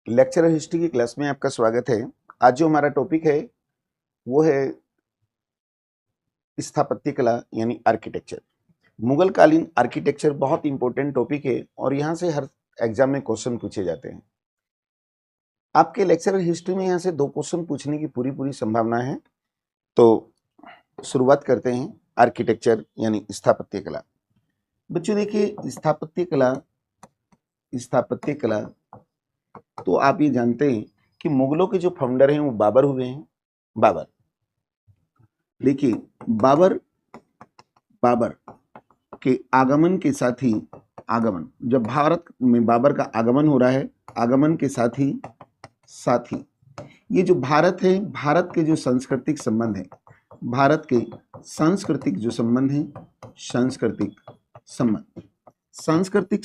Lecturer history की class में आपका स्वागत है। आज जो हमारा टॉपिक है वो है स्थापत्य कला यानी आर्किटेक्चर। मुगल कालीन आर्किटेक्चर बहुत इंपॉर्टेंट टॉपिक है और यहाँ से हर एग्जाम में क्वेश्चन पूछे जाते हैं। आपके लेक्चरर हिस्ट्री में यहाँ से 2 क्वेश्चन पूछने की पूरी संभावना है। तो शुरुआत करते हैं आर्किटेक्चर यानी स्थापत्य कला। बच्चों देखिए, स्थापत्य कला तो आप ये जानते हैं कि मुगलों के जो फाउंडर हैं वो बाबर हुए हैं। बाबर, देखिए बाबर बाबर के आगमन के साथ ही जब भारत में बाबर का आगमन हो रहा है, आगमन के साथ ही ये जो भारत है, भारत के जो सांस्कृतिक संबंध है, भारत के सांस्कृतिक जो संबंध है, सांस्कृतिक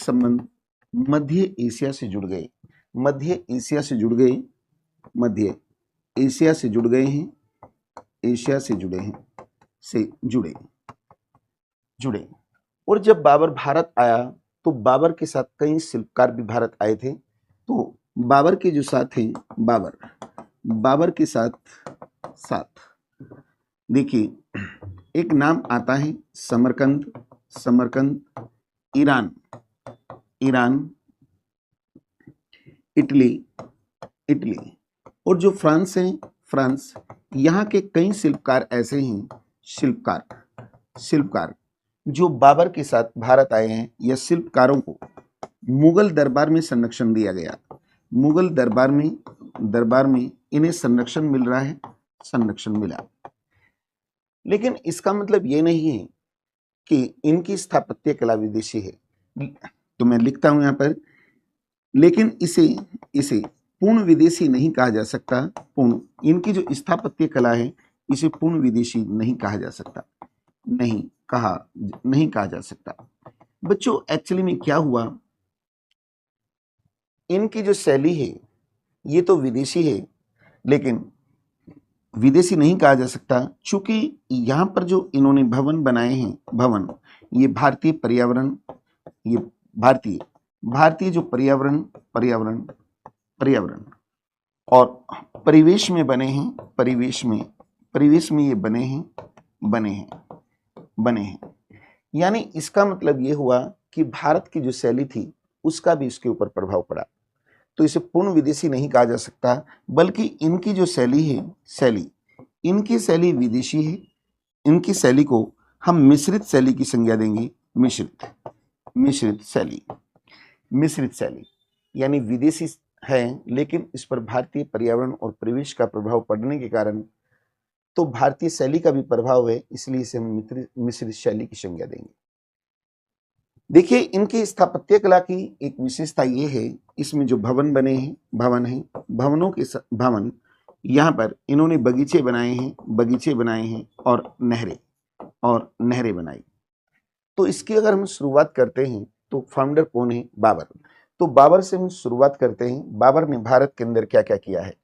संबंध मध्य एशिया से जुड़ गए, मध्य एशिया से जुड़ गए हैं, एशिया से जुड़े। और जब बाबर भारत आया तो बाबर के साथ कई शिल्पकार भी भारत आए थे। तो बाबर के जो साथ हैं, बाबर के साथ देखिए एक नाम आता है समरकंद, ईरान, इटली, और जो फ्रांस है, यहाँ के कई शिल्पकार ऐसे हैं, शिल्पकार जो बाबर के साथ भारत आए हैं। या शिल्पकारों को मुगल दरबार में संरक्षण दिया गया, मुगल दरबार में इन्हें संरक्षण मिला। लेकिन इसका मतलब ये नहीं है कि इनकी स्थापत्य कला विदेशी है। तो मैं लिखता हूं यहां पर, लेकिन इसे पूर्ण विदेशी नहीं कहा जा सकता। इनकी जो स्थापत्य कला है इसे पूर्ण विदेशी नहीं कहा जा सकता, नहीं कहा जा सकता। बच्चों एक्चुअली में क्या हुआ, इनकी जो शैली है ये तो विदेशी है, लेकिन विदेशी नहीं कहा जा सकता क्योंकि यहाँ पर जो इन्होंने भवन बनाए हैं, ये भारतीय पर्यावरण, ये भारतीय जो पर्यावरण और परिवेश में बने हैं, परिवेश में ये बने हैं। यानी इसका मतलब ये हुआ कि भारत की जो शैली थी उसका भी इसके ऊपर प्रभाव पड़ा। तो इसे पूर्ण विदेशी नहीं कहा जा सकता, बल्कि इनकी जो इनकी शैली विदेशी है। इनकी शैली को हम मिश्रित शैली की संज्ञा देंगे। मिश्रित शैली यानी विदेशी है, लेकिन इस पर भारतीय पर्यावरण और परिवेश का प्रभाव पड़ने के कारण तो भारतीय शैली का भी प्रभाव है, इसलिए इसे हम मिश्रित शैली की संज्ञा देंगे। देखिए इनकी स्थापत्य कला की एक विशेषता ये है, इसमें जो भवन बने हैं, भवन यहाँ पर इन्होंने बगीचे बनाए हैं और नहरें बनाई। तो इसकी अगर हम शुरुआत करते हैं तो फाउंडर कौन है? बाबर। तो बाबर से हम शुरुआत करते हैं। बाबर ने भारत के अंदर क्या क्या किया है?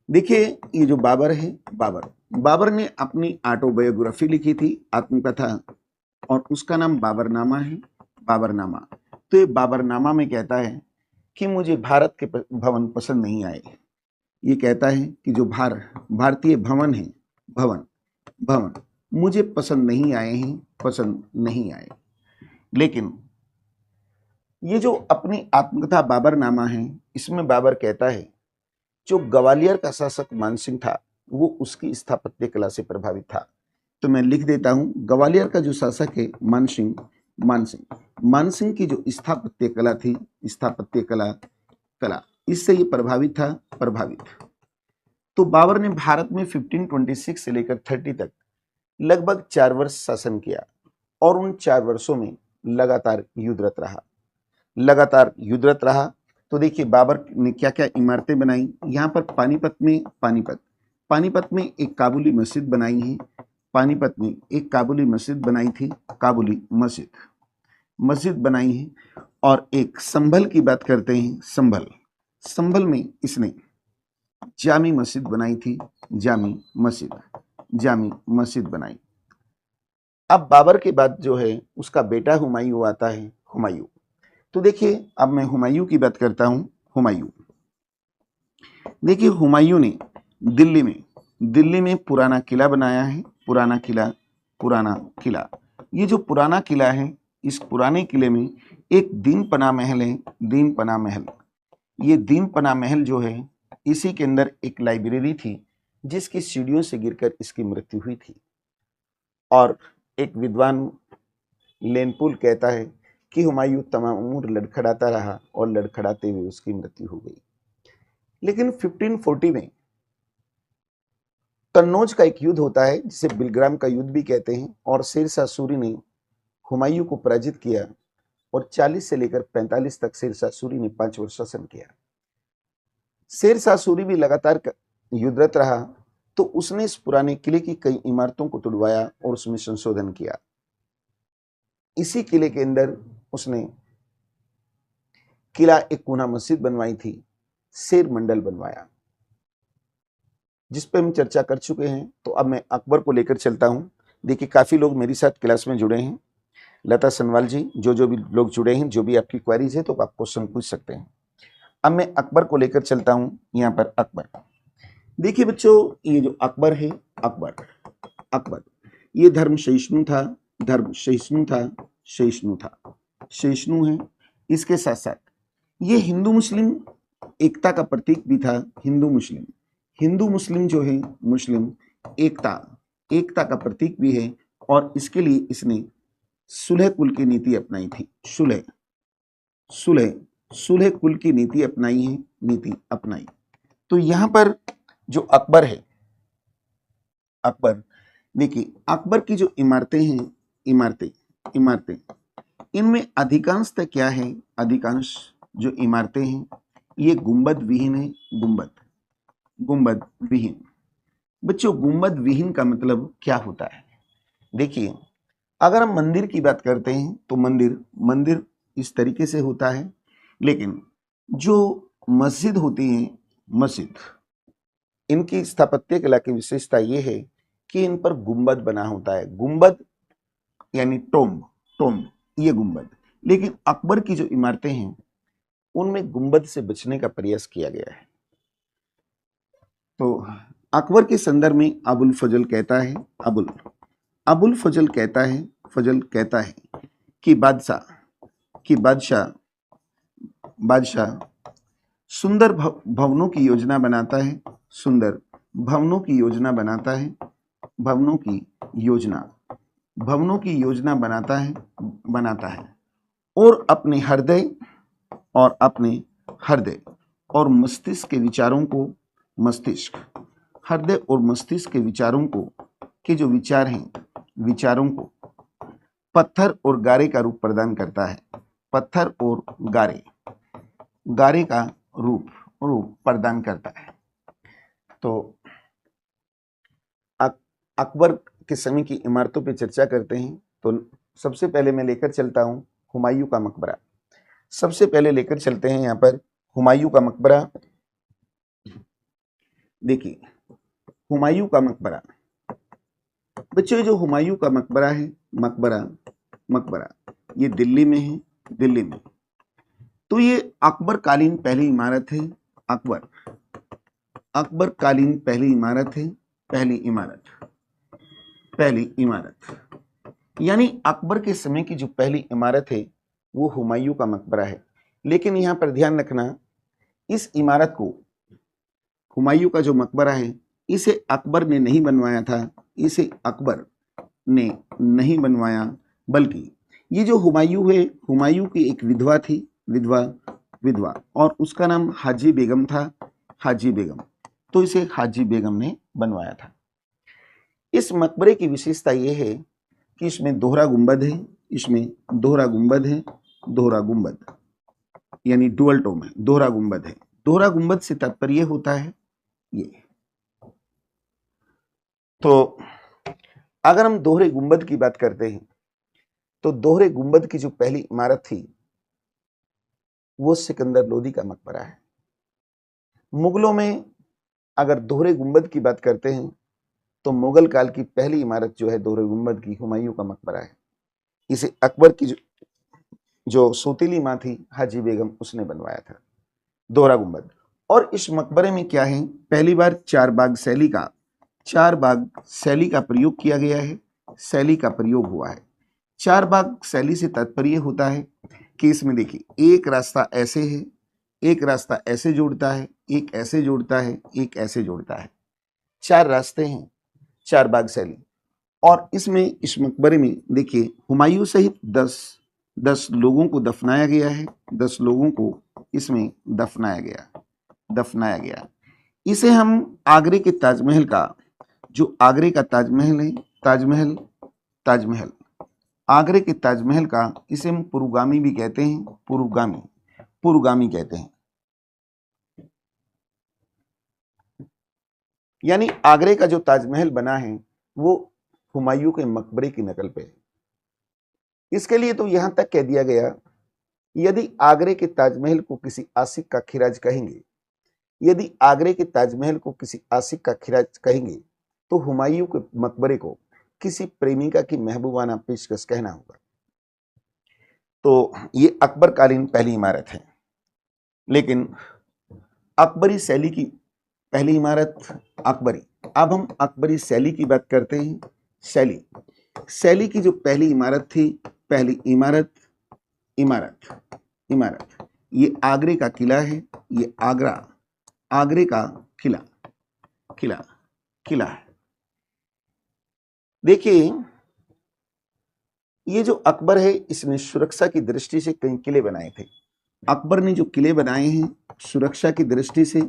देखिए ये जो बाबर है, बाबर ने अपनी ऑटोबायोग्राफी लिखी थी, आत्मकथा, और उसका नाम बाबरनामा है। तो ये बाबरनामा में कहता है कि मुझे भारत के भवन पसंद नहीं आए। ये कहता है कि जो भारतीय भवन है, भवन मुझे पसंद नहीं आए। लेकिन ये जो अपनी आत्मकथा बाबरनामा है, इसमें बाबर कहता है जो ग्वालियर का शासक मानसिंह था वो उसकी स्थापत्य कला से प्रभावित था। तो मैं लिख देता हूं, ग्वालियर का जो शासक है मानसिंह की जो स्थापत्य कला इससे ये प्रभावित। तो बाबर ने भारत में 1526 से लेकर 30 तक लगभग 4 वर्ष शासन किया और उन 4 वर्षों में लगातार युद्धरत रहा। तो देखिए बाबर ने क्या क्या इमारतें बनाई। यहाँ पर पानीपत में एक काबुली मस्जिद बनाई है। पानीपत में एक काबुली मस्जिद बनाई थी, मस्जिद बनाई है। और एक संभल की बात करते हैं, संभल में इसने जामी मस्जिद बनाई थी, जामी मस्जिद बनाई। अब बाबर के बाद जो है उसका बेटा हुमायूं आता है। तो देखिए अब मैं हुमायूं की बात करता हूं। हुमायूं, देखिए हुमायूं ने दिल्ली में पुराना किला बनाया है। पुराना किला, ये जो पुराना किला है, इस पुराने किले में एक दीन पना महल है। दीन पना महल, ये दीन पना महल जो है, इसी के अंदर एक लाइब्रेरी थी जिसकी सीढ़ियों से गिरकर इसकी मृत्यु हुई थी। और एक विद्वान लेनपुल कहता है कि हुमायूं तमाम उम्र लड़खड़ाता रहा और लड़खड़ाते हुए उसकी मृत्यु हो गई। लेकिन 1540 में कन्नौज का एक युद्ध होता है जिसे बिलग्राम का युद्ध भी कहते हैं, और शेरशाह सूरी ने हुमायूं को पराजित किया और 40 से लेकर 45 तक शेरशाह सूरी ने 5 वर्ष शासन किया। शेरशाह सूरी भी लगातार युद्धरत रहा, तो उसने इस पुराने किले की कई इमारतों को तुड़वाया और उसमें संशोधन किया। इसी किले के अंदर उसने किला एक कोना मस्जिद बनवाई थी, शेर मंडल बनवाया, जिस पे हम चर्चा कर चुके हैं। तो अब मैं अकबर को लेकर चलता हूं। देखिए काफी लोग मेरे साथ क्लास में जुड़े हैं। लता सनवाल जी, जो भी लोग जुड़े हैं, जो भी आपकी क्वेरीज है तो आप क्वेश्चन पूछ सकते हैं। अब मैं अकबर को लेकर चलता हूं। यहाँ पर अकबर, देखिए बच्चों, ये जो अकबर है, अकबर ये धर्म सहिष्णु है। इसके साथ साथ ये हिंदू मुस्लिम एकता का प्रतीक भी था। हिंदू मुस्लिम जो है, मुस्लिम एकता का प्रतीक भी है। और इसके लिए इसने सुलह कुल की नीति अपनाई थी। सुलह कुल की नीति अपनाई। तो यहां पर जो अकबर है, देखिए अकबर की जो इमारतें हैं, इमारतें इनमें अधिकांशतः क्या है, अधिकांश जो इमारतें हैं ये गुंबद विहीन है। गुंबद विहीन। बच्चों गुंबद विहीन का मतलब क्या होता है? देखिए अगर हम मंदिर की बात करते हैं तो मंदिर इस तरीके से होता है, लेकिन जो मस्जिद होती है, इनकी स्थापत्य कला की विशेषता ये है कि इन पर गुंबद बना होता है। गुंबद यानी टोम्ब, ये गुंबद। लेकिन अकबर की जो इमारतें हैं उनमें गुंबद से बचने का प्रयास किया गया है। तो अकबर के संदर्भ में अबुल फजल कहता है कि बादशाह सुंदर भवनों की योजना बनाता है और अपने हृदय और मस्तिष्क के विचारों को के जो विचारों को पत्थर और गारे का रूप प्रदान करता है। पत्थर और गारे का रूप प्रदान करता है। तो अकबर के समय की इमारतों पे चर्चा करते हैं। तो सबसे पहले मैं लेकर चलता हूं हुमायूं का मकबरा। सबसे पहले लेकर चलते हैं यहाँ पर हुमायूं का मकबरा। देखिए हुमायूं का मकबरा, बच्चों जो हुमायूं का मकबरा है, मकबरा ये दिल्ली में है। तो ये अकबर कालीन पहली इमारत है। अकबर कालीन पहली इमारत यानी अकबर के समय की जो पहली इमारत है वो हुमायूं का मकबरा है। लेकिन यहां पर ध्यान रखना, इस इमारत को, हुमायूं का जो मकबरा है, इसे अकबर ने नहीं बनवाया था। बल्कि ये जो हुमायूं है, हुमायूं की एक विधवा थी, विधवा, और उसका नाम हाजी बेगम था। तो इसे हाजी बेगम ने बनवाया था। इस मकबरे की विशेषता यह है कि इसमें दोहरा गुंबद यानी डुअल टोम है, दोहरा गुंबद है। दोहरा गुंबद से तात्पर्य होता है ये। तो अगर हम दोहरे गुंबद की बात करते हैं तो दोहरे गुंबद की जो पहली इमारत थी वो सिकंदर लोदी का मकबरा है। मुगलों में अगर दोहरे गुंबद की बात करते हैं तो मुगल काल की पहली इमारत जो है दोहरे गुंबद की, हुमायूं का मकबरा है। इसे अकबर की जो सौतीली माँ थी हाजी बेगम, उसने बनवाया था, दोहरा गुंबद। और इस मकबरे में क्या है, पहली बार चार बाग शैली का प्रयोग किया गया है, शैली का प्रयोग हुआ है। चार बाग शैली से तात्पर्य होता है कि इसमें देखिए एक रास्ता ऐसे है, एक रास्ता ऐसे जोड़ता है, एक ऐसे जोड़ता है, एक ऐसे जोड़ता है, चार रास्ते हैं, चार बाग शैली। और इसमें इस मकबरे में देखिए हुमायूं सहित 10 लोगों को दफनाया गया है, 10 लोगों को इसमें दफनाया गया। इसे हम आगरे के ताजमहल का, जो आगरे का ताजमहल है, ताजमहल आगरे के ताजमहल का, इसे हम पुरुगामी भी कहते हैं, पुरुगामी कहते हैं। यानी आगरे का जो ताजमहल बना है वो हुमायूं के मकबरे की नकल पे है। इसके लिए तो यहां तक कह दिया गया, यदि आगरे के ताजमहल को किसी आशिक का खिराज कहेंगे, यदि आगरे के ताजमहल को किसी आशिक का खिराज कहेंगे, तो हुमायूं के मकबरे को किसी प्रेमिका की महबूबाना पेशकश कहना होगा। तो ये अकबरकालीन पहली इमारत है। लेकिन अकबरी शैली की पहली इमारत अकबरी। अब हम अकबरी शैली की बात करते हैं। शैली की जो पहली इमारत थी, पहली इमारत, ये आगरे का किला है, ये आगरे का किला है। देखिए ये जो अकबर है, इसने सुरक्षा की दृष्टि से कई किले बनाए थे। अकबर ने जो किले बनाए हैं सुरक्षा की दृष्टि से,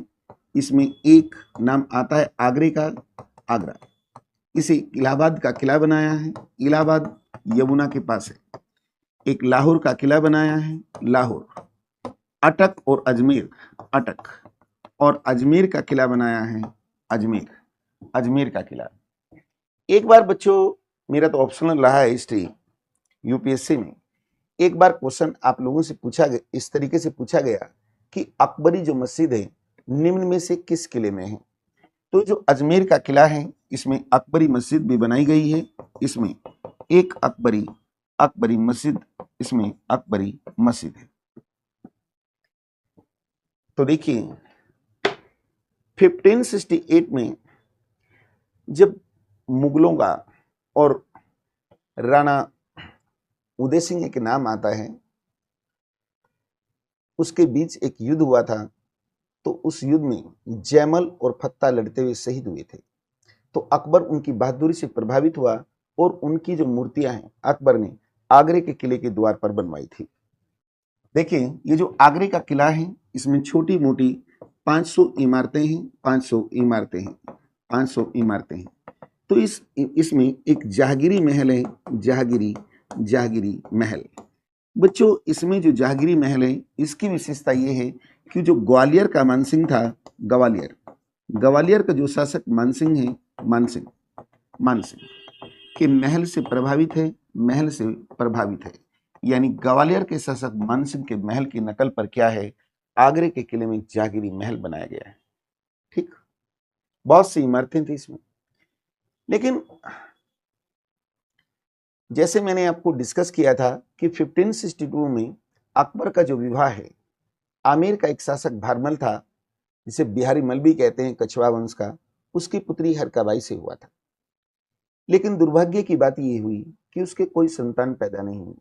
इसमें एक नाम आता है आगरे का, आगरा। इसे इलाहाबाद का किला बनाया है, इलाहाबाद यमुना के पास है। एक लाहौर का किला बनाया है, लाहौर। अटक और अजमेर, अटक और अजमेर का किला बनाया है, अजमेर का किला। एक बार बच्चों, मेरा तो ऑप्शनल रहा है हिस्ट्री यूपीएससी में, एक बार क्वेश्चन आप लोगों से पूछा गया, इस तरीके से पूछा गया कि अकबरी जो मस्जिद है निम्न में से किस किले में है। तो जो अजमेर का किला है इसमें अकबरी मस्जिद भी बनाई गई है, इसमें एक अकबरी मस्जिद, इसमें अकबरी मस्जिद है। तो देखिए 1568 में जब मुगलों का और राणा उदय सिंह के नाम आता है, उसके बीच एक युद्ध हुआ था। तो उस युद्ध में जैमल और फत्ता लड़ते हुए शहीद हुए थे। तो अकबर उनकी बहादुरी से प्रभावित हुआ और उनकी जो मूर्तियां हैं अकबर ने आगरे के किले के द्वार पर बनवाई थी। देखिए ये जो आगरे का किला है इसमें छोटी मोटी 500 इमारतें हैं, 500 इमारतें हैं। तो इसमें एक जहांगीरी महल है, जहांगीरी महल। बच्चों इसमें जो जहांगीरी महल है इसकी विशेषता ये है कि जो ग्वालियर का मानसिंह था, ग्वालियर का जो शासक मानसिंह है, मानसिंह के महल से प्रभावित है। यानी ग्वालियर के शासक मानसिंह के महल की नकल पर क्या है, आगरे के किले में जहांगीरी महल बनाया गया है। ठीक, बहुत सी इमारतें थी इसमें। लेकिन जैसे मैंने आपको डिस्कस किया था कि 1562 में अकबर का जो विवाह है आमेर का एक शासक भारमल था, जिसे बिहारी मल भी कहते हैं, कछवा वंश का, उसकी पुत्री हरकाबाई से हुआ था। लेकिन दुर्भाग्य की बात यह हुई कि उसके कोई संतान पैदा नहीं हुई।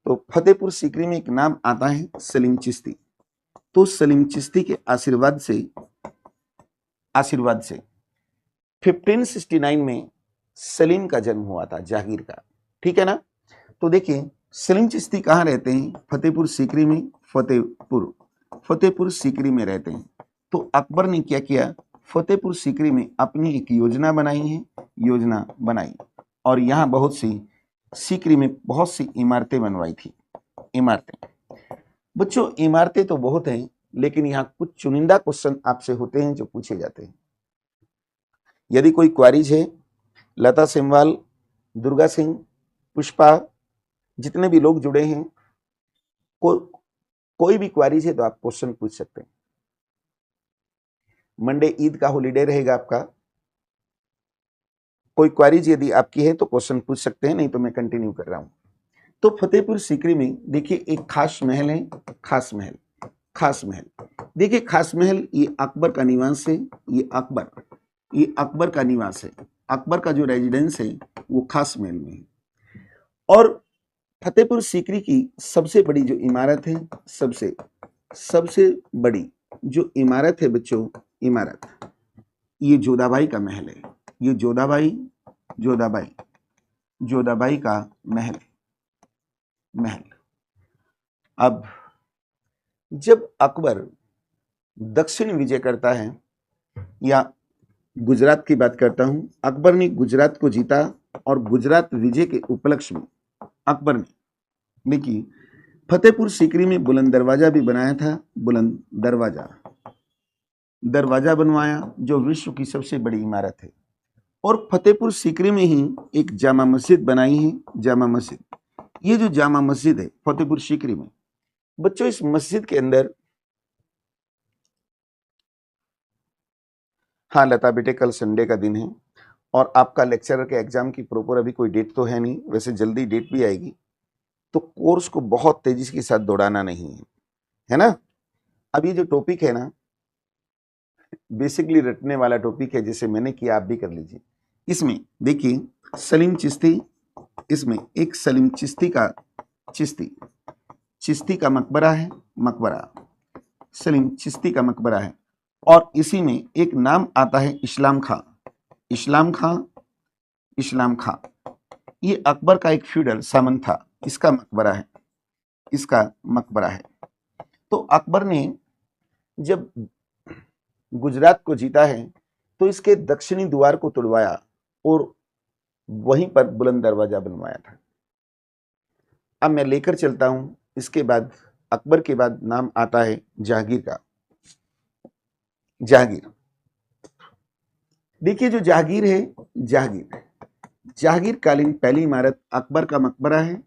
तो फतेहपुर सीकरी में एक नाम आता है सलीम चिश्ती। तो सलीम चिश्ती के आशीर्वाद से 1569 में सलीम का जन्म हुआ था, जहांगीर का। ठीक है ना। तो देखिए सलीम चिश्ती कहाँ रहते हैं, फतेहपुर सीकरी में, फतेहपुर सीकरी में रहते हैं। तो अकबर ने क्या किया, फतेहपुर सीकरी में अपनी एक योजना बनाई और यहाँ बहुत सी सीकरी में बहुत सी इमारतें बनवाई थी। बच्चों इमारतें तो बहुत हैं, लेकिन यहाँ कुछ चुनिंदा क्वेश्चन आपसे होते हैं जो पूछे जाते हैं। यदि कोई क्वारीज है, लता सेमवाल, दुर्गा सिंह, पुष्पा, जितने भी लोग जुड़े हैं, कोई भी क्वारीज है तो आप क्वेश्चन पूछ सकते हैं। मंडे ईद का हॉलीडे रहेगा आपका। कोई क्वारीज यदि आपकी है तो क्वेश्चन पूछ सकते हैं, नहीं तो मैं कंटिन्यू कर रहा हूं। तो फतेहपुर सीकरी में देखिए एक खास महल है, खास महल, खास महल। देखिए खास महल ये अकबर का निवास है, ये अकबर का निवास है, अकबर का जो रेजिडेंस है वो खास महल में है। और फतेहपुर सीकरी की सबसे बड़ी जो इमारत है, सबसे बड़ी जो इमारत है बच्चों, इमारत, ये जोधाबाई का महल है। ये जोधाबाई का महल। अब जब अकबर दक्षिण विजय करता है, या गुजरात की बात करता हूं, अकबर ने गुजरात को जीता और गुजरात विजय के उपलक्ष्य में अकबर ने देखिए फतेहपुर सीकरी में बुलंद दरवाजा भी बनाया था, बुलंद दरवाजा बनवाया जो विश्व की सबसे बड़ी इमारत है। और फतेहपुर सीकरी में ही एक जामा मस्जिद बनाई है, जामा मस्जिद। ये जो जामा मस्जिद है फतेहपुर सीकरी में, बच्चों इस मस्जिद के अंदर, हाँ लता बेटे कल संडे का दिन है और आपका लेक्चरर के एग्जाम की प्रॉपर अभी कोई डेट तो है नहीं, वैसे जल्दी डेट भी आएगी, तो कोर्स को बहुत तेजी के साथ दौड़ाना नहीं है ना। अब ये जो टॉपिक है ना, बेसिकली रटने वाला टॉपिक है, जैसे मैंने किया आप भी कर लीजिए। इसमें देखिए सलीम चिश्ती, इसमें एक सलीम चिश्ती का मकबरा है, सलीम चिश्ती का मकबरा है। और इसी में एक नाम आता है इस्लाम खां। ये अकबर का एक फ्यूडल सामंत था, इसका मकबरा है। तो अकबर ने जब गुजरात को जीता है तो इसके दक्षिणी द्वार को तोड़वाया और वहीं पर बुलंद दरवाजा बनवाया था। अब मैं लेकर चलता हूं, इसके बाद अकबर के बाद नाम आता है जहांगीर का। देखिए जो जहांगीर है, जहांगीर कालीन पहली इमारत अकबर का मकबरा है,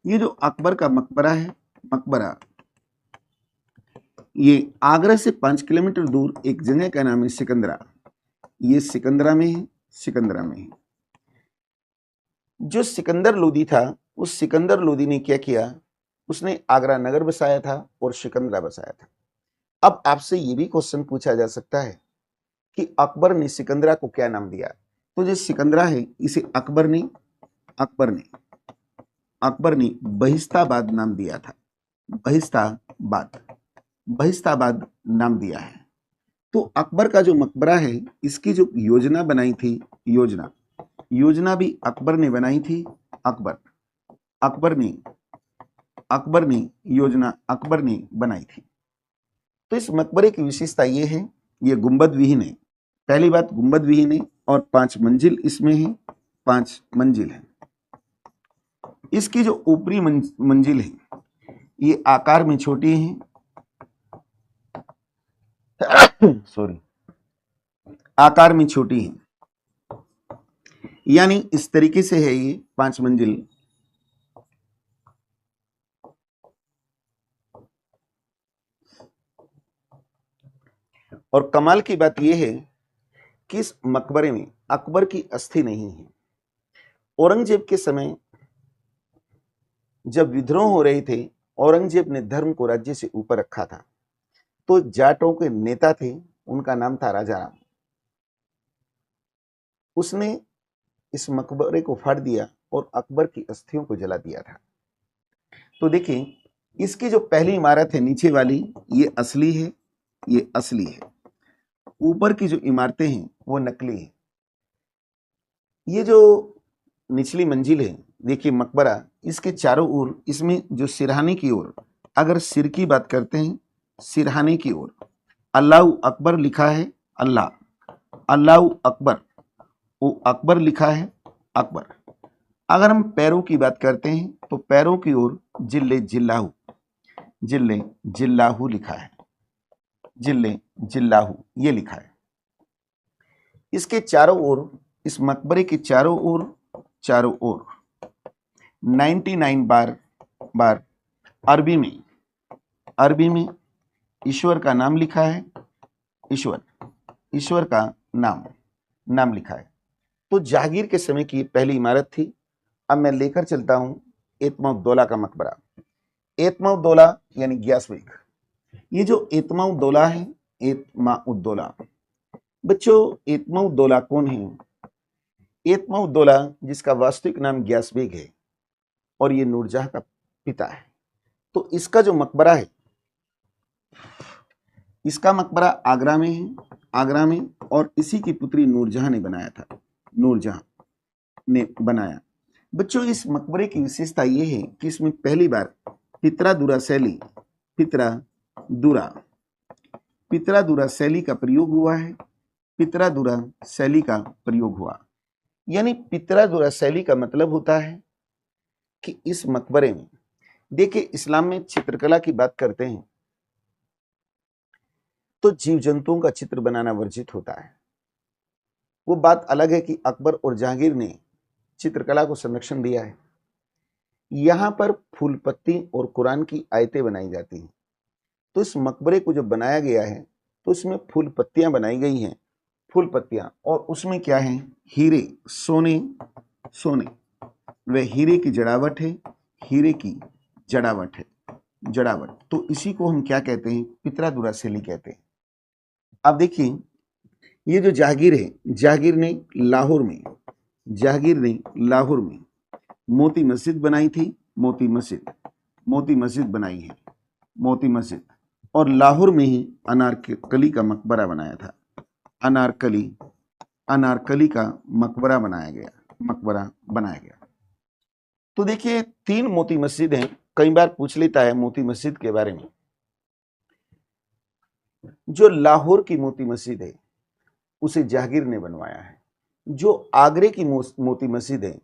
ये जो अकबर का मकबरा है, ये आगरा से 5 किलोमीटर दूर एक जगह का नाम है सिकंदरा। ये सिकंदरा में है। जो सिकंदर लोदी था, उस सिकंदर लोदी ने क्या किया, उसने आगरा नगर बसाया था और सिकंदरा बसाया था। अब आपसे ये भी क्वेश्चन पूछा जा सकता है कि अकबर ने सिकंदरा को क्या नाम दिया। तो जो सिकंदरा है इसे अकबर ने बहिस्ताबाद नाम दिया था, बहिस्ताबाद नाम दिया है। तो अकबर का जो मकबरा है, इसकी जो योजना बनाई थी, योजना भी अकबर ने बनाई थी। अकबर ने योजना बनाई थी। तो इस मकबरे की विशेषता ये है, ये गुंबद विहीन है। पहली बात गुंबद विहीन है और 5 मंजिल इसमें है, 5 मंजिल है। इसकी जो ऊपरी मंजिल है ये आकार में छोटी है, आकार में छोटी है, यानी इस तरीके से है ये 5 मंजिल। और कमाल की बात यह है कि इस मकबरे में अकबर की अस्थि नहीं है। औरंगजेब के समय जब विद्रोह हो रहे थे, औरंगजेब ने धर्म को राज्य से ऊपर रखा था, तो जाटों के नेता थे, उनका नाम था राजा राम। उसने इस मकबरे को फाड़ दिया और अकबर की अस्थियों को जला दिया था। तो देखिए इसकी जो पहली इमारत है नीचे वाली, ये असली है, ऊपर की जो इमारतें हैं वो नकली है। ये जो निचली मंजिल है, देखिए मकबरा, इसके चारों ओर, इसमें जो सिरहाने की ओर, अगर सिर की बात करते हैं, सिरहाने की ओर अल्लाह अकबर लिखा है, अल्लाह अकबर, वो अकबर लिखा है, अकबर। अगर हम पैरों की बात करते हैं तो पैरों की ओर जिल्ले जिल्लाहू लिखा है, जिल्लाहू ये लिखा है। इसके चारों ओर, इस मकबरे के चारों ओर 99 बार अरबी में ईश्वर का नाम लिखा है, ईश्वर का नाम लिखा है। तो जहांगीर के समय की पहली इमारत थी। अब मैं लेकर चलता हूं एतमाउद्दौला का मकबरा। एतमाउद्दौला यानी ग्यासबेग। ये जो एतमाउद्दौला है, एतमाउद्दौला, बच्चों एतमाउद्दौला कौन है? एतमाउद्दौला जिसका वास्तविक नाम ग्यासबेग है और ये नूरजहां का पिता है। तो इसका जो मकबरा है, इसका मकबरा आगरा में है, आगरा में, और इसी की पुत्री नूरजहां ने बनाया था, नूरजहां ने बनाया। बच्चों इस मकबरे की विशेषता यह है कि इसमें पहली बार पितरादुरा शैली, पितरादुरा शैली का प्रयोग हुआ है। पितरादुरा शैली का प्रयोग हुआ, यानी पितरादुरा शैली का मतलब होता है कि इस मकबरे में, देखिए इस्लाम में चित्रकला की बात करते हैं तो जीव जंतुओं का चित्र बनाना वर्जित होता है। वो बात अलग है कि अकबर और जहांगीर ने चित्रकला को संरक्षण दिया है। यहां पर फूल पत्ती और कुरान की आयतें बनाई जाती हैं। तो इस मकबरे को जब बनाया गया है तो उसमें फूल पत्तियां बनाई गई हैं, फूल पत्तियां, और उसमें क्या है? हीरे, सोने, वह हीरे की जड़ावट है, हीरे की जड़ावट है, जड़ावट। तो इसी को हम क्या कहते हैं? पितरादुरा शैली कहते हैं। अब देखिए ये जो जहांगीर है, जहांगीर ने लाहौर में मोती मस्जिद बनाई थी, मोती मस्जिद बनाई है, मोती मस्जिद, और लाहौर में ही अनारकली का मकबरा बनाया था, अनारकली का मकबरा बनाया गया। तो देखिए 3 मोती मस्जिद हैं। कई बार पूछ लेता है मोती मस्जिद के बारे में। जो लाहौर की मोती मस्जिद है उसे जहांगीर ने बनवाया है, जो आगरे की मोती मस्जिद है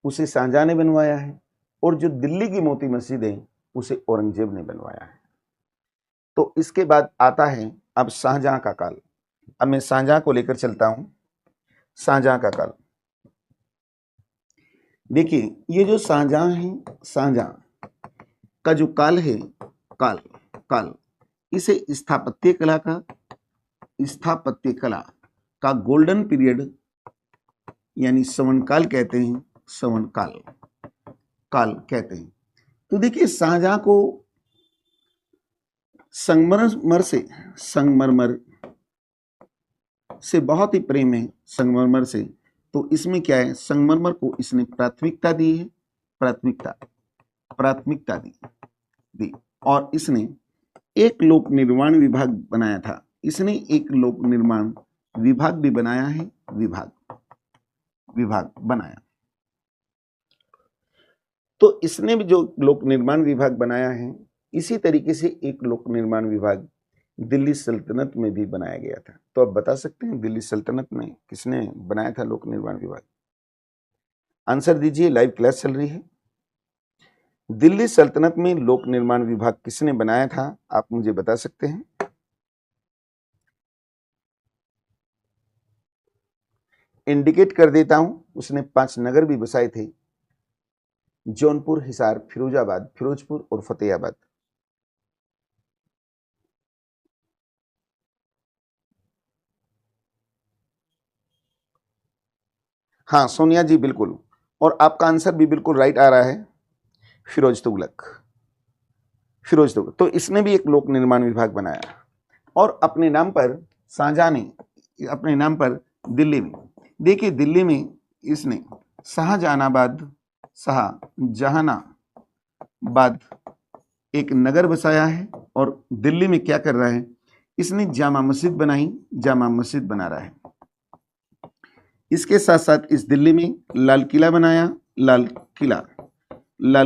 उसे शाहजहां ने बनवाया है, और जो दिल्ली की मोती मस्जिद है उसे औरंगजेब ने बनवाया है। तो इसके बाद आता है अब शाहजहां का काल। अब मैं शाहजहां को लेकर चलता हूं, शाहजहां का काल। देखिए ये जो शाहजहां है, शाहजहां का जो काल है, काल इसे स्थापत्य कला का गोल्डन पीरियड यानी सवर्ण कहते हैं, काल कहते हैं। तो देखिए शाहजहां को संगमरमर से बहुत ही प्रेम है, संगमरमर से। तो इसमें क्या है? संगमरमर को इसने प्राथमिकता दी है, प्राथमिकता दी, और इसने एक लोक निर्माण विभाग बनाया था। इसने एक लोक निर्माण विभाग भी बनाया है, विभाग बनाया। तो इसने भी जो लोक निर्माण विभाग बनाया है, इसी तरीके से एक लोक निर्माण विभाग दिल्ली सल्तनत में भी बनाया गया था। तो आप बता सकते हैं दिल्ली सल्तनत में किसने बनाया था लोक निर्माण विभाग? आंसर दीजिए, लाइव क्लास चल रही है। दिल्ली सल्तनत में लोक निर्माण विभाग किसने बनाया था? आप मुझे बता सकते हैं। इंडिकेट कर देता हूं, उसने 5 नगर भी बसाए थे, जौनपुर, हिसार, फिरोजाबाद, फिरोजपुर और फतेहाबाद। हाँ सोनिया जी बिल्कुल, और आपका आंसर भी बिल्कुल राइट आ रहा है, फिरोज तुगलक। तो इसने भी एक लोक निर्माण विभाग बनाया, और अपने नाम पर शाहजहां ने अपने नाम पर दिल्ली में, देखिए दिल्ली में इसने शाहजहानाबाद एक नगर बसाया है, और दिल्ली में क्या कर रहा है? इसने जामा मस्जिद बना रहा है। इसके साथ साथ इस दिल्ली में लाल किला बनाया, लाल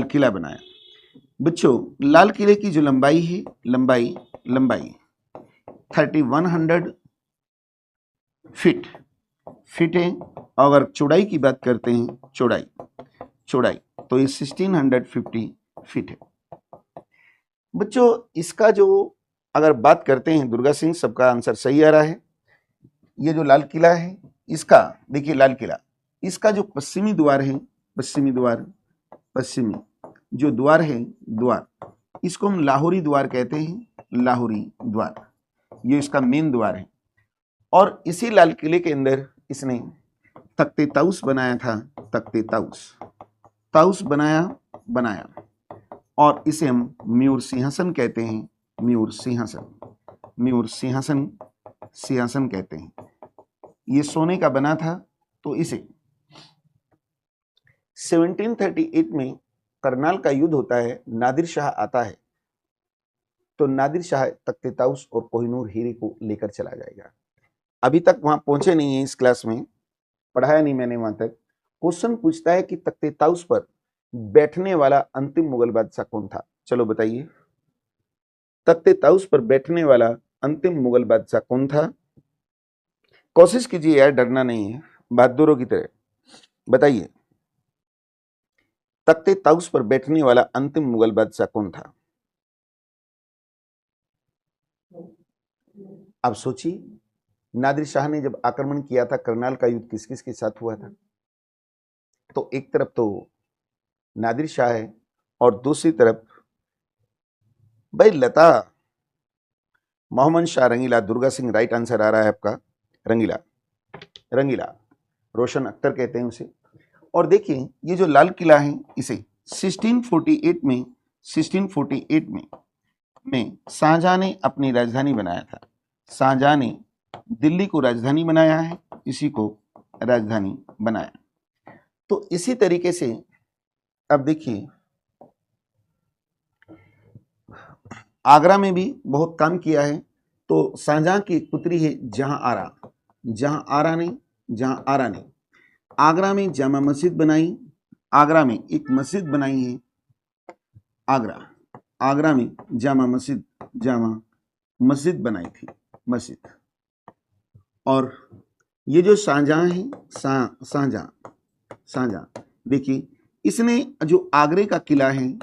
किला बनाया। बच्चों लाल किले की जो लंबाई है, लंबाई 3100 फीट है। अगर चौड़ाई की बात करते हैं, चौड़ाई तो ये 1650 फीट है। बच्चों इसका जो अगर बात करते हैं, दुर्गा सिंह सबका आंसर सही आ रहा है। ये जो लाल किला है, इसका देखिए लाल किला, इसका जो पश्चिमी द्वार है, पश्चिमी जो द्वार है, इसको हम लाहौरी द्वार कहते हैं, लाहौरी द्वार, ये इसका मेन द्वार है। और इसी लाल किले के अंदर इसने तख्ते ताउस बनाया था, तख्ते ताउस। ताउस बनाया, और इसे हम मयूर सिंहासन कहते हैं, मयूर सिंहासन कहते हैं। ये सोने का बना था। तो इसे 1738 में करनाल का युद्ध होता है, नादिर शाह आता है, तो नादिर शाह तख्ते ताउस और कोहिनूर हीरे को लेकर चला जाएगा। अभी तक वहां पहुंचे नहीं है, इस क्लास में पढ़ाया नहीं मैंने वहां तक। क्वेश्चन पूछता है कि तख्ते ताउस पर बैठने वाला अंतिम मुगल बादशाह कौन था? चलो बताइए, तख्ते ताउस पर बैठने वाला अंतिम मुगल बादशाह कौन था? कोशिश कीजिए यार, डरना नहीं है, बहादुरों की तरह बताइए, तख्ते ताउस पर बैठने वाला अंतिम मुगल बादशाह कौन था? अब सोचिए, नादिर शाह ने जब आक्रमण किया था, करनाल का युद्ध किस किस के साथ हुआ था? तो एक तरफ तो नादिर शाह है और दूसरी तरफ भाई लता, मोहम्मद शाह रंगीला, दुर्गा सिंह राइट आंसर आ रहा है आपका, रंगीला, रोशन अख्तर कहते हैं उसे। और देखिए, ये जो लाल किला है, इसे 1648 में शाहजहां ने अपनी राजधानी बनाया था। शाहजहां ने दिल्ली को राजधानी बनाया है, इसी को राजधानी बनाया। तो इसी तरीके से अब देखिए, आगरा में भी बहुत काम किया है। तो शाहजहां की एक पुत्री है जहां आरा ने आगरा में जामा मस्जिद बनाई। आगरा में एक मस्जिद बनाई है, आगरा में जामा मस्जिद बनाई थी, मस्जिद। और ये जो शाहजहां है, शाहजहां देखिए, इसने जो आगरे का किला है,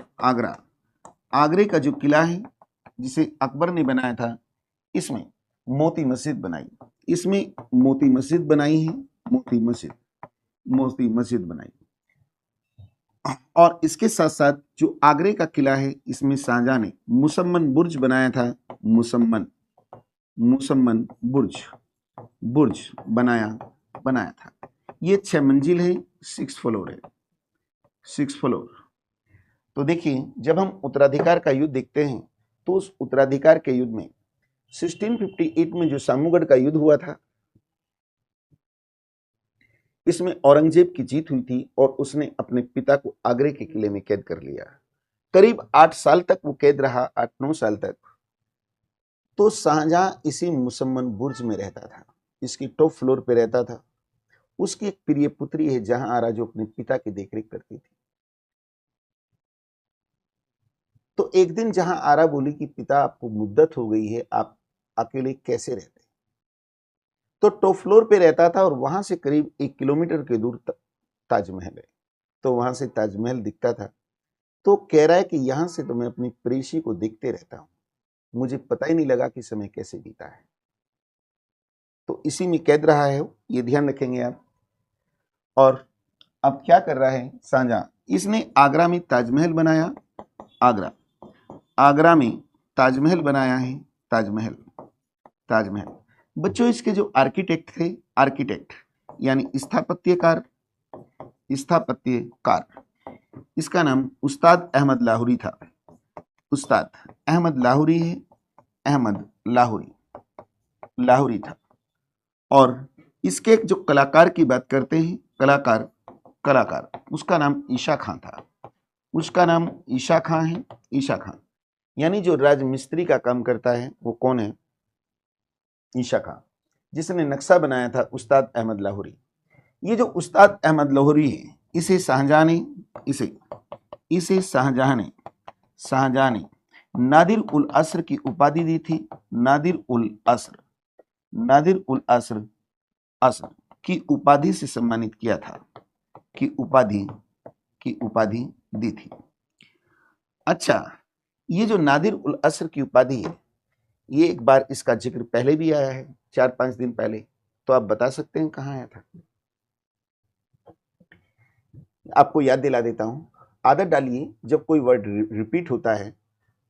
आगरे का जो किला है जिसे अकबर ने बनाया था, इसमें मोती मस्जिद बनाई, मोती मस्जिद बनाई। और इसके साथ साथ जो आगरे का किला है, इसमें शाहजहां ने मुसम्मन बुर्ज बनाया था, मुसम्मन बुर्ज बनाया था। ये 6 मंजिल है, 6 फ्लोर है, 6 फ्लोर। तो देखिए, जब हम उत्तराधिकार का युद्ध देखते हैं, तो उस उत्तराधिकार के युद्ध में 1658 में जो सामूगढ़ का युद्ध हुआ था, इसमें औरंगजेब की जीत हुई थी और उसने अपने पिता को आगरे के किले में कैद कर लिया। करीब 8 साल तक वो कैद रहा, 8-9 साल तक। तो शाहजहां इसी मुसम्मन बुर्ज में रहता था, इसकी टॉप फ्लोर पे रहता था। उसकी एक प्रिय पुत्री है जहां आरा, जो अपने पिता की देखरेख करती थी। तो एक दिन जहां आरा बोली कि पिता, आपको मुद्दत हो गई है, आप अकेले कैसे रहते? तो टॉप फ्लोर पे रहता था और वहां से करीब 1 किलोमीटर के दूर ताजमहल है। तो वहां से ताजमहल दिखता था। तो कह रहा है कि यहां से तो मैं अपनी प्रेयसी को देखते रहता हूं, मुझे पता ही नहीं लगा कि समय कैसे बीता है। तो इसी में कैद रहा है, ये ध्यान रखेंगे आप। और अब क्या कर रहा है शाहजहां? इसने आगरा में ताजमहल बनाया, आगरा में ताजमहल बनाया है, ताजमहल। बच्चों, इसके जो आर्किटेक्ट थे, यानी स्थापत्यकार, इसका नाम उस्ताद अहमद लाहौरी था। उस्ताद अहमद लाहौरी है, लाहौरी था। और इसके जो कलाकार की बात करते हैं, कलाकार उसका नाम ईशा खां था। ईशा खां, यानी जो राजमिस्त्री का काम करता है वो कौन है? ईशा खां, जिसने नक्शा बनाया था उस्ताद अहमद लाहौरी। ये जो उस्ताद अहमद लाहौरी है, इसे शाहजहां ने नादिर उल असर की उपाधि दी थी। नादिर उल असर की उपाधि से सम्मानित किया था, की उपाधि दी थी। अच्छा, ये जो नादिर उल असर की उपाधि है, ये एक बार इसका जिक्र पहले भी आया है, 4-5 दिन पहले। तो आप बता सकते हैं कहाँ आया था? आपको याद दिला देता हूं। आदत डालिए, जब कोई वर्ड रिपीट होता है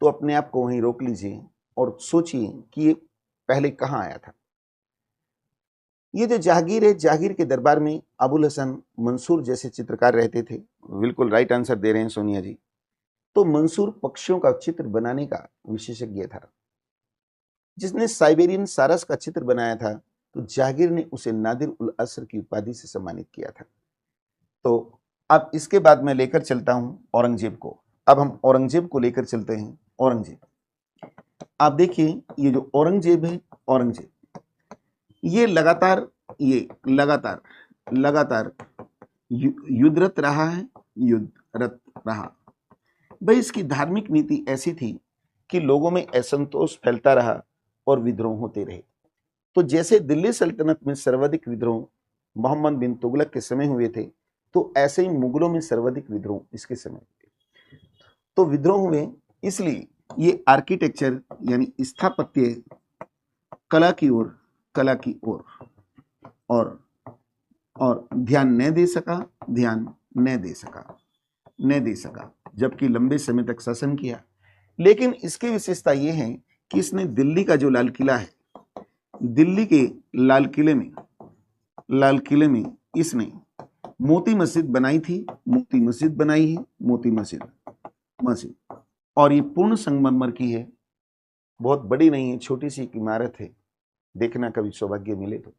तो अपने आप को वहीं रोक लीजिए और सोचिए कि ये पहले कहाँ आया था। ये जो जहांगीर है, जहांगीर के दरबार में अबुल हसन मंसूर जैसे चित्रकार रहते थे, बिल्कुल राइट आंसर दे रहे हैं सोनिया जी। तो मंसूर पक्षियों का चित्र बनाने का विशेषज्ञ था। जिसने साइबेरियन सारस का चित्र बनाया था, तो जहांगीर ने उसे नादिर उल असर की उपाधि से सम्मानित किया था। तो अब इसके बाद मैं लेकर चलता हूं औरंगजेब को। अब हम औरंगजेब को लेकर चलते हैं। औरंगजेब, आप देखिए ये जो औरंगजेब है, औरंगजेब ये लगातार युद्धरत रहा है, युद्धरत रहा। भाई इसकी धार्मिक नीति ऐसी थी कि लोगों में असंतोष फैलता रहा और विद्रोह होते रहे। तो जैसे दिल्ली सल्तनत में सर्वाधिक विद्रोह मोहम्मद बिन तुगलक के समय हुए थे, तो ऐसे ही मुगलों में सर्वाधिक विद्रोह इसके समय हुए। तो विद्रोह हुए, इसलिए ये आर्किटेक्चर यानी स्थापत्य कला की ओर और ध्यान न दे सका, जबकि लंबे समय तक शासन किया। लेकिन इसकी विशेषता यह है कि इसने दिल्ली का जो लाल किला है, दिल्ली के लाल किले में इसने मोती मस्जिद बनाई थी, मोती मस्जिद, और ये पूर्ण संगमरमर की है, बहुत बड़ी नहीं है, छोटी सी एक इमारत है, देखना कभी सौभाग्य मिले तो।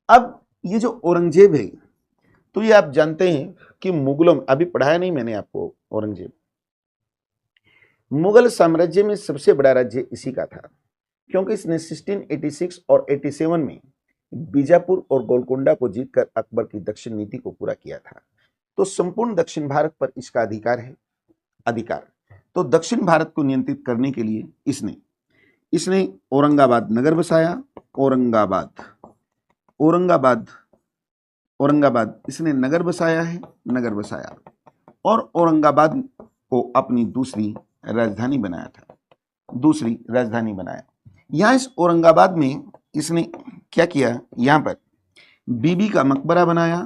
अब ये जो औरंगजेब है, तो ये आप जानते हैं कि मुगलों में, अभी पढ़ाया नहीं मैंने आपको, औरंगजेब मुगल साम्राज्य में सबसे बड़ा राज्य इसी का था, क्योंकि इसने 1686 और 87 में बीजापुर और गोलकोंडा को जीतकर अकबर की दक्षिण नीति को पूरा किया था। तो संपूर्ण दक्षिण भारत पर इसका अधिकार। तो दक्षिण भारत को नियंत्रित करने के लिए इसने औरंगाबाद नगर बसाया। औरंगाबाद इसने नगर बसाया और औरंगाबाद को अपनी दूसरी राजधानी बनाया। यहां इस औरंगाबाद में इसने क्या किया, यहां पर बीबी का मकबरा बनाया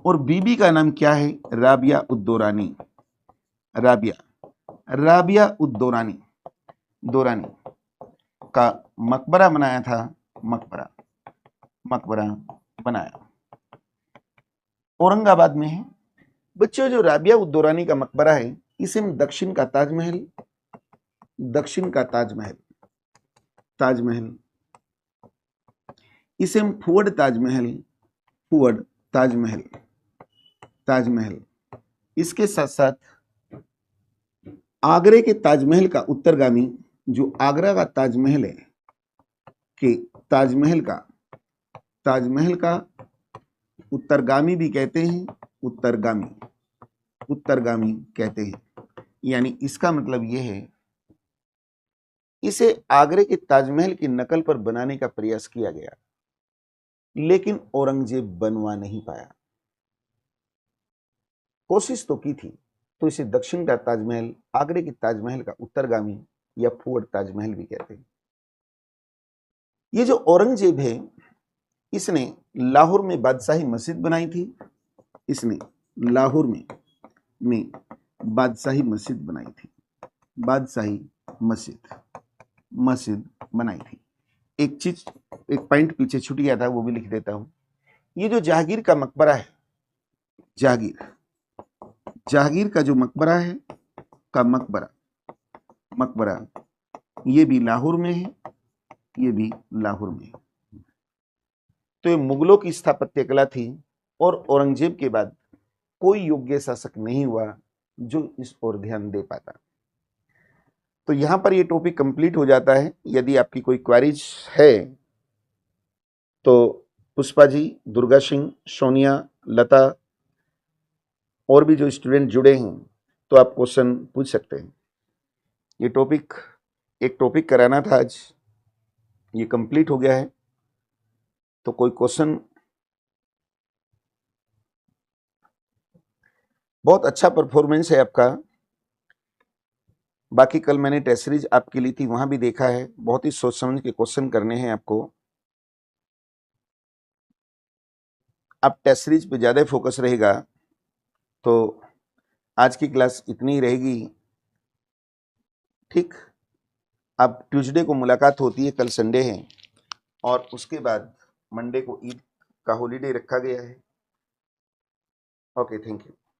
और बीबी का नाम क्या है, राबिया उद्दौरानी का मकबरा बनाया था, मकबरा बनाया, औरंगाबाद में है। बच्चों जो राबिया उद्दौरानी का मकबरा है, इसे हम दक्षिण का ताजमहल, इसे हम फुअड ताजमहल, इसके साथ साथ आगरे के ताजमहल का उत्तरगामी, जो आगरा का ताजमहल है, कि ताजमहल का उत्तरगामी भी कहते हैं, उत्तरगामी कहते हैं। यानी इसका मतलब यह है, इसे आगरे के ताजमहल की नकल पर बनाने का प्रयास किया गया, लेकिन औरंगजेब बनवा नहीं पाया। कोशिश तो की थी, तो इसे दक्षिण का ताजमहल, आगरे के ताजमहल का उत्तरगामी या फुअड ताजमहल भी कहते हैं। ये जो औरंगजेब है, इसने लाहौर में बादशाही मस्जिद बनाई थी, मस्जिद बनाई थी। एक पॉइंट पीछे छूट गया था, वो भी लिख देता हूं। ये जो जहांगीर का मकबरा है, जहांगीर का जो मकबरा है, मकबरा ये भी लाहौर में है, तो ये मुगलों की स्थापत्य कला थी और औरंगजेब के बाद कोई योग्य शासक नहीं हुआ जो इस ओर ध्यान दे पाता। तो यहां पर ये टॉपिक कंप्लीट हो जाता है। यदि आपकी कोई क्वेरीज है तो पुष्पा जी, दुर्गा सिंह, सोनिया, लता और भी जो स्टूडेंट जुड़े हैं, तो आप क्वेश्चन पूछ सकते हैं। ये एक टॉपिक कराना था आज, ये कंप्लीट हो गया है। तो कोई क्वेश्चन? बहुत अच्छा परफॉर्मेंस है आपका। बाकी कल मैंने टेस्ट सीरीज आपकी ली थी, वहां भी देखा है, बहुत ही सोच समझ के क्वेश्चन करने हैं आपको। अब टेस्ट सीरीज पे ज्यादा फोकस रहेगा, तो आज की क्लास इतनी ही रहेगी। ठीक, अब ट्यूसडे को मुलाकात होती है, कल संडे है, और उसके बाद मंडे को ईद का हॉलीडे रखा गया है। Okay, thank you.